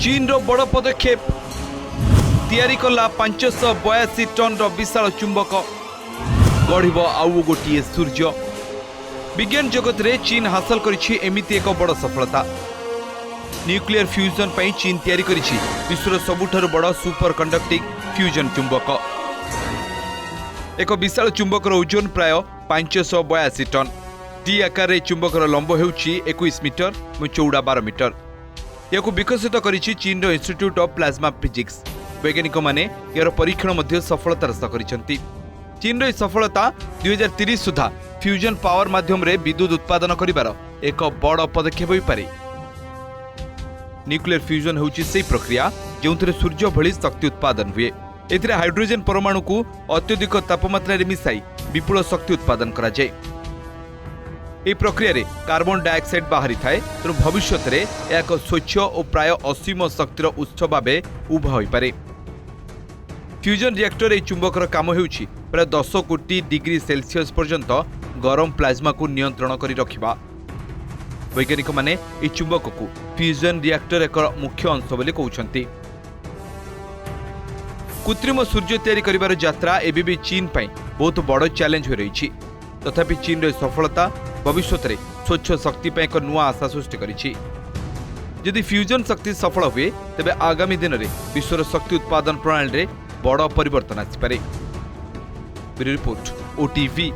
चीन रो बड़ पदक्षेप तैयारी कला 582 टन विशाल चुंबक गढ़ आउ गोटे सूर्य। विज्ञान जगत रे चीन हासिल करिछि एमिति एक बड़ सफलता। न्यूक्लियर फ्यूजन पई चीन तैयारी करिछि विश्वर सबुठारु बड़ सुपर कंडक्टिंग फ्यूजन चुंबक। एक विशाल चुंबकर ओजन प्राय 582 टन। टी आकार चुंबकर लंब हेउछि 21 मीटर और चौड़ा 12 मीटर। याकु विकसित करिछि चीन रो इंस्टीट्यूट ऑफ प्लाज्मा फिजिक्स। वैज्ञानिक माने यार परीक्षण मध्य सफलतार सह करिसेंति। चीन रो सफलता 2030 सुधा फ्यूजन पावर माध्यम रे विद्युत उत्पादन करिवार एक बड़ पदक्षेप होई पारे। न्यूक्लियर फ्यूजन होउछि सेही प्रक्रिया जोंथरे सूर्य भली शक्ति उत्पादन हुए। एथिरे हाइड्रोजन परमाणु को अत्यधिक तापमात्रा रे मिसाई विपुल शक्ति उत्पादन करा जाय। ए प्रक्रिया रे कार्बन डाइऑक्साइड बाहरी थाए तेणु भविष्य में एक स्वच्छ और प्राय असीम शक्तिर उत्स भाव उभा होई पारे। फ्यूजन रिएक्टर ए चुंबकर काम हेउछि प्राय 10 कोटी डिग्री सेल्सियस पर्यंत गरम प्लाज्मा को नियंत्रण करी रखिबा। वैज्ञानिक माने ए चुंबक को फ्यूजन रिएक्टर एक मुख्य अंश बोली कहउछंती। कृत्रिम सूर्य तैयारी करिवार यात्रा एबी भी चीन पई बहुत बड़ चैलेंज हो रही। तथापि चीन रो सफलता भविष्य में स्वच्छ शक्ति पर एक नुआ आशा सृष्टि करिछि। यदि फ्यूजन शक्ति सफल हुए तेबे आगामी दिन में विश्वर शक्ति उत्पादन प्रणाली रे बड़ परिवर्तन आसिपारे। Bureau report, OTV.